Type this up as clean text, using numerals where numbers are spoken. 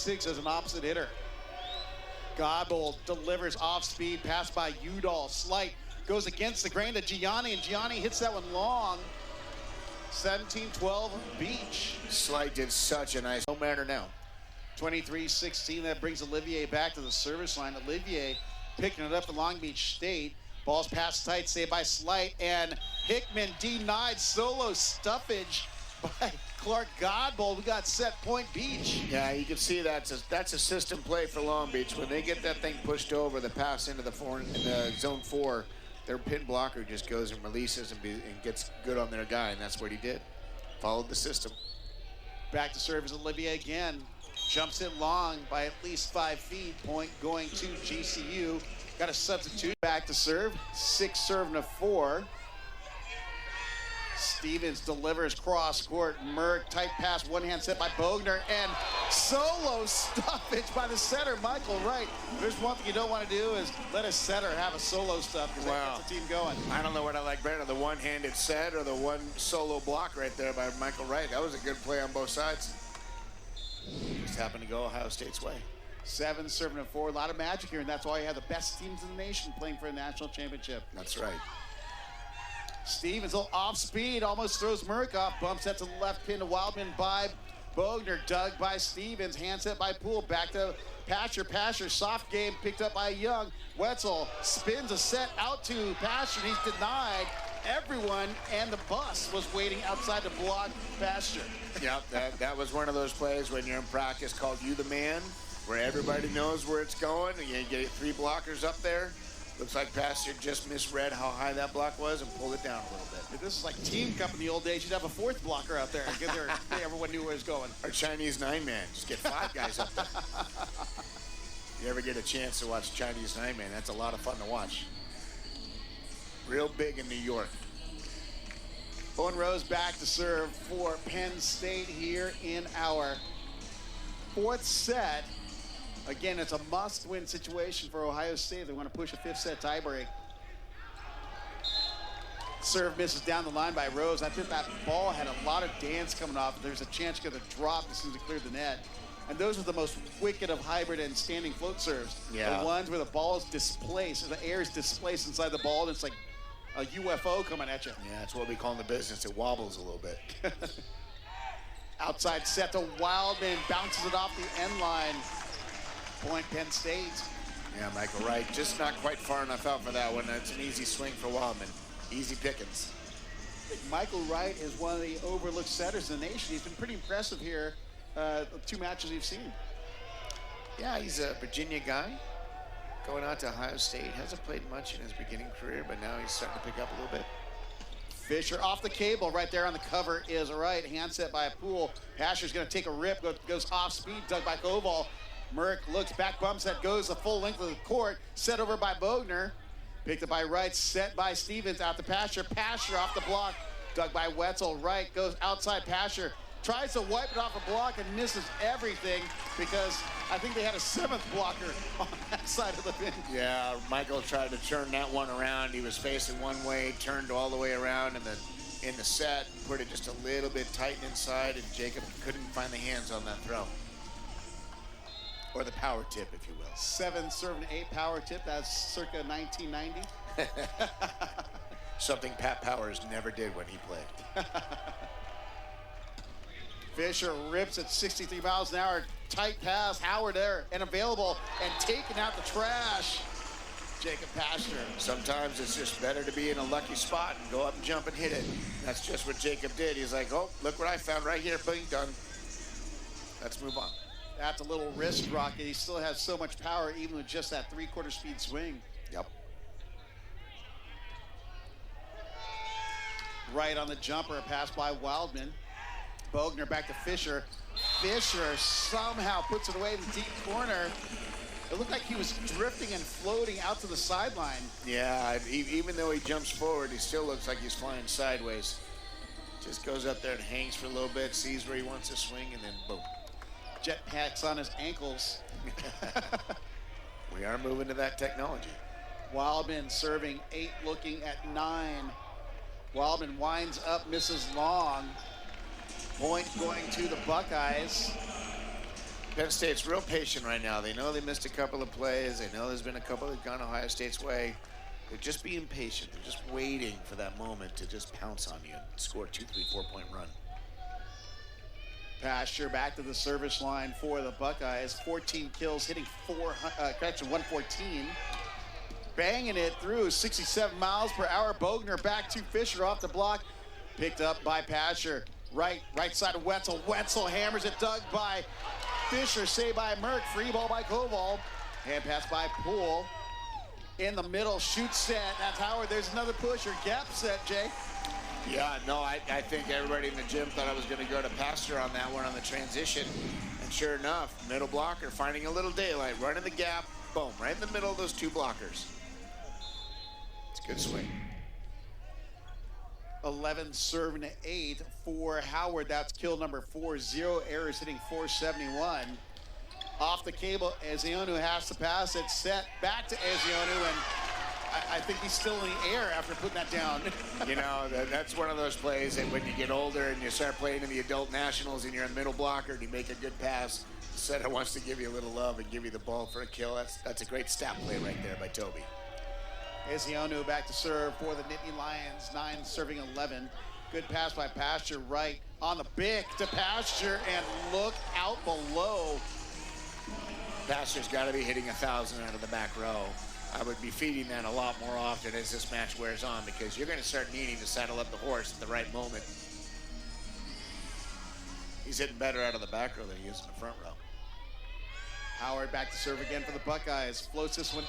6 as an opposite hitter. Godbold delivers off speed, pass by Udall. Slight goes against the grain to Gianni, and Gianni hits that one long. 17-12 Beach. Slight did such a nice no matter now. 23-16, that brings Olivier back to the service line. Olivier picking it up for Long Beach State. Ball's passed tight, saved by Slight, and Hickman denied. Solo stuffage by Clark Godbold. We got set point Beach. Yeah, you can see that's a system play for Long Beach. When they get that thing pushed over, the pass into the zone 4, their pin blocker just goes and releases and gets good on their guy, and that's what he did. Followed the system. Back to serve is Olivier again. Jumps it long by at least 5 feet. Point going to GCU. Got a substitute. Back to serve. 6 serving to 4. Stevens delivers cross court. Merck, tight pass, one hand set by Bogner, and solo stuffage by the setter, Michael Wright. There's one thing you don't want to do is let a setter have a solo stuff, because that gets the team going. I don't know what I like better, the one-handed set or the one solo block right there by Michael Wright. That was a good play on both sides. Just happened to go Ohio State's way. 7 serving to 4. A lot of magic here, and that's why you have the best teams in the nation playing for a national championship. That's right. Stevens off speed, almost throws Merck off. Bumps that to the left pin to Wildman by Bogner. Dug by Stevens. Handset by Poole. Back to Pasher. Pasher, soft game, picked up by Young. Wetzel spins a set out to Pasher. He's denied. Everyone and the bus was waiting outside to block Pasher. Yeah, that was one of those plays when you're in practice called You the Man, where everybody knows where it's going, and you get 3 blockers up there. Looks like Pastor just misread how high that block was and pulled it down a little bit. This is like Team Cup in the old days. You'd have a 4th blocker out there. Everyone knew where it was going. Or Chinese 9-man. Just get 5 guys up there. You ever get a chance to watch Chinese 9-man, that's a lot of fun to watch. Real big in New York. Owen Rose back to serve for Penn State here in our 4th set. Again, it's a must-win situation for Ohio State. They want to push a 5th set tiebreak. Serve misses down the line by Rose. I think that ball had a lot of dance coming off. There's a chance to get a drop as soon as it cleared the net. And those are the most wicked of hybrid and standing float serves. Yeah. The ones where the ball is displaced, the air is displaced inside the ball, and it's like a UFO coming at you. Yeah, that's what we call in the business. It wobbles a little bit. Outside set to Wildman, bounces it off the end line. Point Penn State. Yeah, Michael Wright just not quite far enough out for that one. It's an easy swing for Wildman. Easy pickings. I think Michael Wright is one of the overlooked setters in the nation. He's been pretty impressive here, the 2 matches we've seen. Yeah, he's a Virginia guy. Going out to Ohio State. Hasn't played much in his beginning career, but now he's starting to pick up a little bit. Fisher off the cable. Right there on the cover is Wright. Handset by a Poole. Pasher's going to take a rip. Goes off speed. Dug by Koval. Merck looks back, bumps that, goes the full length of the court. Set over by Bogner. Picked up by Wright, set by Stevens out to Pasher. Pasher off the block. Dug by Wetzel. Wright goes outside Pasher. Tries to wipe it off a block and misses everything because I think they had a 7th blocker on that side of the bench. Yeah, Michael tried to turn that one around. He was facing one way, turned all the way around, and then in the set, put it just a little bit tight inside, and Jacob couldn't find the hands on that throw. Or the power tip, if you will. 7 serving 8 power tip. That's circa 1990. Something Pat Powers never did when he played. Fisher rips at 63 miles an hour. Tight pass. Howard there and available and taking out the trash. Jacob Pasher. Sometimes it's just better to be in a lucky spot and go up and jump and hit it. That's just what Jacob did. He's like, oh, look what I found right here. Bing, done. Let's move on. That's a little wrist rocket. He still has so much power even with just that 3/4 speed swing. Yep. Right on the jumper, a pass by Wildman. Bogner back to Fisher. Fisher somehow puts it away in the deep corner. It looked like he was drifting and floating out to the sideline. Yeah, even though he jumps forward, he still looks like he's flying sideways. Just goes up there and hangs for a little bit, sees where he wants to swing, and then boom. Jetpacks on his ankles. We are moving to that technology. Wildman serving 8, looking at 9. Wildman winds up, misses long. Point going to the Buckeyes. Penn State's real patient right now. They know they missed a couple of plays. They know there's been a couple that gone Ohio State's way. They're just being patient. They're just waiting for that moment to just pounce on you and score a 2, 3, 4-point run. Pasture back to the service line for the Buckeyes. 14 kills, hitting 114. Banging it through 67 miles per hour. Bogner back to Fisher off the block. Picked up by Pasture. Right side of Wetzel. Wetzel hammers it, dug by Fisher, saved by Merck. Free ball by Koval. Hand pass by Poole. In the middle, shoot set. That's Howard. There's another push or gap set, Jay. Yeah, no, I think everybody in the gym thought I was going to go to Pasture on that one on the transition. And sure enough, middle blocker finding a little daylight, running the gap, boom, right in the middle of those two blockers. It's a good swing. 11 serving to 8 for Howard. That's kill number 4. 0 errors, hitting 471. Off the cable, Ezeonu has to pass it. Set back to Ezeonu, and I think he's still in the air after putting that down. You know, that's one of those plays that when you get older and you start playing in the adult nationals and you're a middle blocker and you make a good pass, the center wants to give you a little love and give you the ball for a kill. That's a great stat play right there by Toby. Ezeonu back to serve for the Nittany Lions. 9 serving 11. Good pass by Pasture, right on the bick to Pasture, and look out below. Pasture's got to be hitting 1,000 out of the back row. I would be feeding that a lot more often as this match wears on, because you're going to start needing to saddle up the horse at the right moment. He's hitting better out of the back row than he is in the front row. Howard back to serve again for the Buckeyes. Floats this one